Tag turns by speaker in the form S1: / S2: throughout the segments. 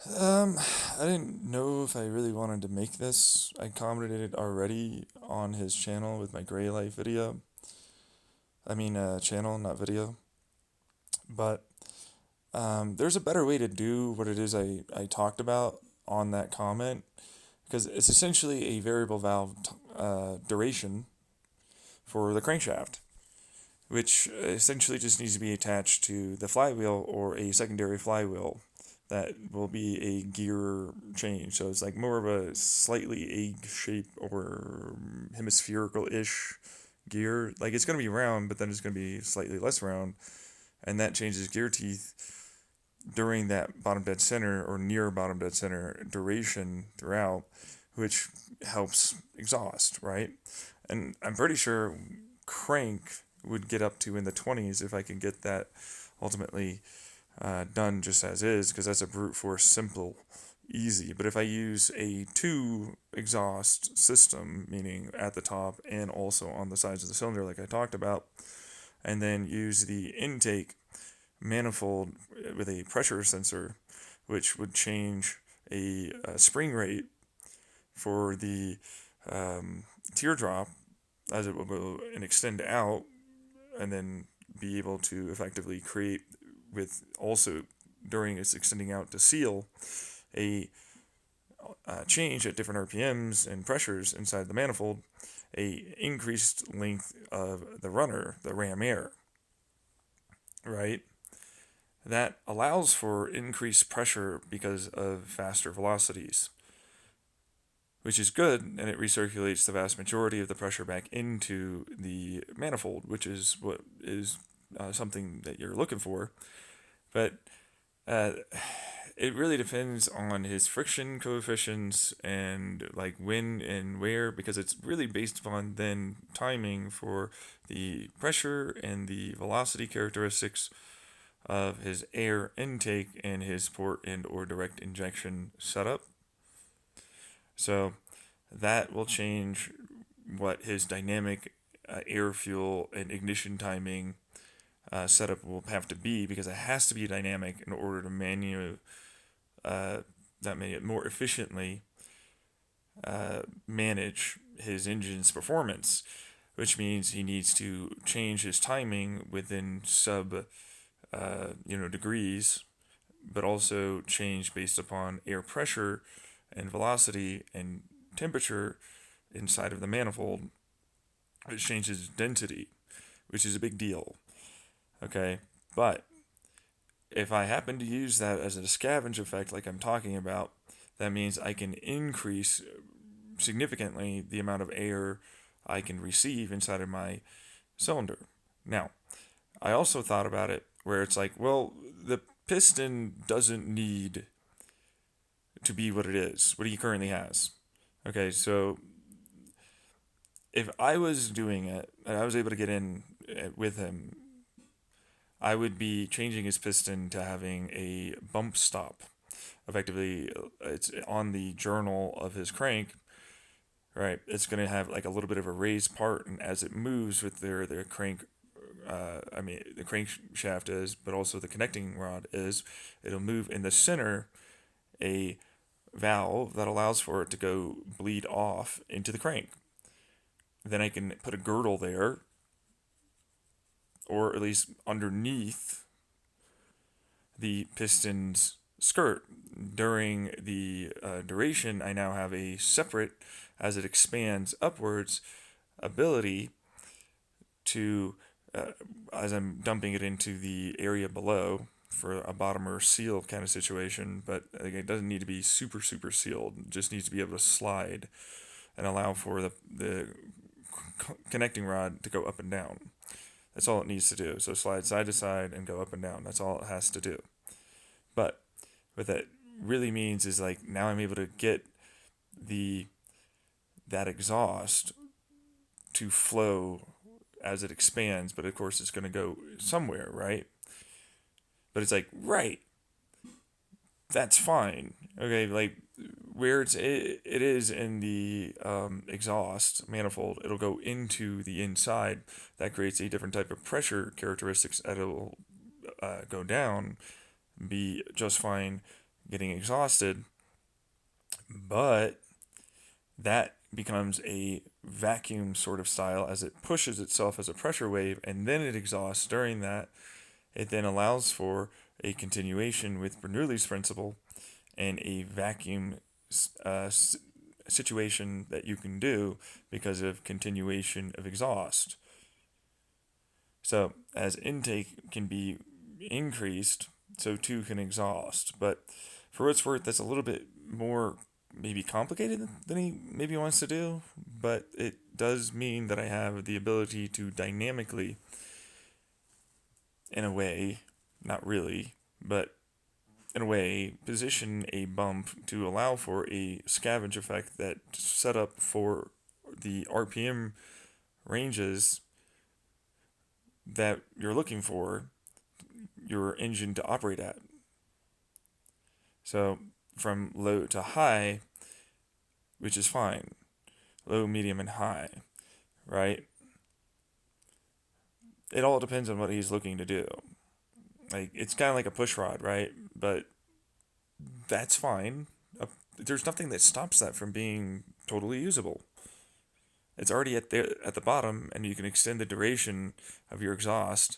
S1: Um, I didn't know if I really wanted to make this. I commented it already on his channel with my gray light video. Channel, not video. But there's a better way to do what it is I talked about on that comment because it's essentially a variable valve duration for the crankshaft, which essentially just needs to be attached to the flywheel or a secondary flywheel that will be a gear change. So it's like more of a slightly egg shape or hemispherical ish gear. Like it's going to be round, but then it's going to be slightly less round. And that changes gear teeth during that bottom dead center or near bottom dead center duration throughout, which helps exhaust, right? And I'm pretty sure crank would get up to in the 20s if I can get that ultimately done just as is, because that's a brute force simple easy. But if I use a two exhaust system, meaning at the top and also on the sides of the cylinder like I talked about, and then use the intake manifold with a pressure sensor, which would change a spring rate for the teardrop as it will go and extend out, and then be able to effectively create with also during its extending out to seal a change at different RPMs and pressures inside the manifold, a increased length of the runner, the ram air, right? That allows for increased pressure because of faster velocities, which is good, and it recirculates the vast majority of the pressure back into the manifold, which is what is something that you're looking for. But uh, it really depends on his friction coefficients and like when and where, because it's really based upon then timing for the pressure and the velocity characteristics of his air intake and his port and or direct injection setup. So that will change what his dynamic air fuel and ignition timing setup will have to be, because it has to be dynamic in order to that may more efficiently manage his engine's performance, which means he needs to change his timing within sub degrees, but also change based upon air pressure and velocity and temperature inside of the manifold, which changes density, which is a big deal. Okay, but if I happen to use that as a scavenge effect, like I'm talking about, that means I can increase significantly the amount of air I can receive inside of my cylinder. Now, I also thought about it where it's like, well, the piston doesn't need to be what it is, what he currently has. Okay, so if I was doing it and I was able to get in with him, I would be changing his piston to having a bump stop. Effectively, it's on the journal of his crank, right? It's going to have like a little bit of a raised part, and as it moves with their crank, the crankshaft is, but also the connecting rod is, it'll move in the center a valve that allows for it to go bleed off into the crank. Then I can put a girdle there, or at least underneath the piston's skirt. During the duration, I now have a separate, as it expands upwards, ability to, as I'm dumping it into the area below for a bottomer seal kind of situation, but again, it doesn't need to be super, super sealed. It just needs to be able to slide and allow for the connecting rod to go up and down. That's all it needs to do. So slide side to side and go up and down. That's all it has to do. But what that really means is like now I'm able to get the that exhaust to flow as it expands, but of course it's going to go somewhere, right? But it's like, right, that's fine. Okay, like where it is in the exhaust manifold, it'll go into the inside. That creates a different type of pressure characteristics that it'll go down, be just fine getting exhausted, but that becomes a vacuum sort of style as it pushes itself as a pressure wave and then it exhausts during that. It then allows for a continuation with Bernoulli's principle and a vacuum uh, situation that you can do because of continuation of exhaust. So, as intake can be increased, so too can exhaust. But for what it's worth, that's a little bit more maybe complicated than he maybe wants to do. But it does mean that I have the ability to dynamically, in a way, not really, but in a way, position a bump to allow for a scavenge effect that's set up for the RPM ranges that you're looking for your engine to operate at. So from low to high, which is fine, low, medium, and high, right? It all depends on what he's looking to do. Like it's kind of like a push rod, right? But that's fine. There's nothing that stops that from being totally usable. It's already at the bottom, and you can extend the duration of your exhaust,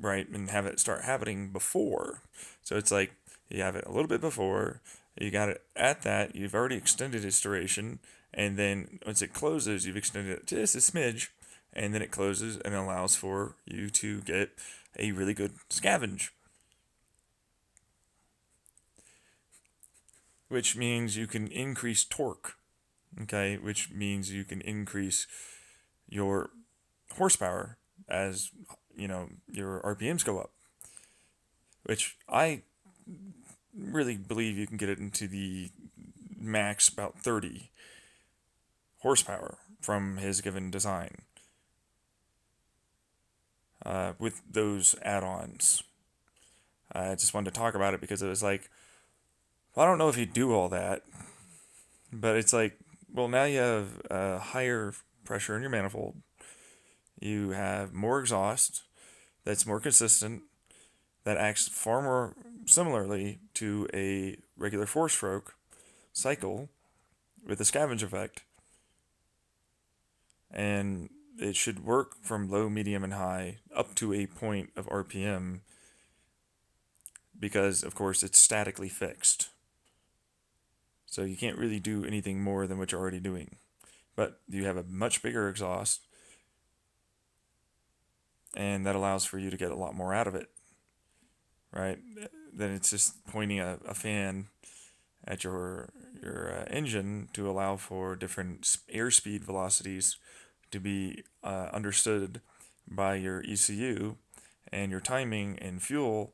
S1: right, and have it start happening before. So it's like you have it a little bit before, you got it at that, you've already extended its duration, and then once it closes, you've extended it just a smidge, and then it closes and allows for you to get a really good scavenge, which means you can increase torque, okay, which means you can increase your horsepower as your RPMs go up, which I really believe you can get it into the max about 30 horsepower from his given design with those add-ons. I just wanted to talk about it because it was like, well, I don't know if he'd do all that, but it's like, well, now you have higher pressure in your manifold. You have more exhaust that's more consistent, that acts far more similarly to a regular four-stroke cycle with a scavenge effect. And it should work from low, medium, and high up to a point of RPM because, of course, it's statically fixed. So you can't really do anything more than what you're already doing. But you have a much bigger exhaust, and that allows for you to get a lot more out of it, right? Then it's just pointing a fan at your engine to allow for different airspeed velocities to be understood by your ECU, and your timing and fuel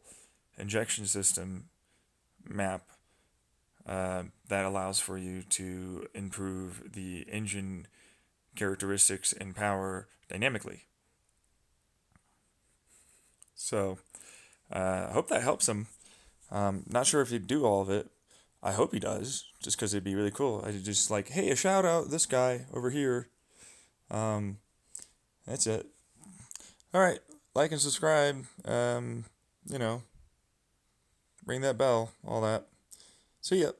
S1: injection system map that allows for you to improve the engine characteristics and power dynamically. So I hope that helps him. Not sure if he'd do all of it. I hope he does, just because it'd be really cool. I just like, hey, a shout out this guy over here. That's it. All right, like and subscribe. You know, ring that bell, all that. See ya.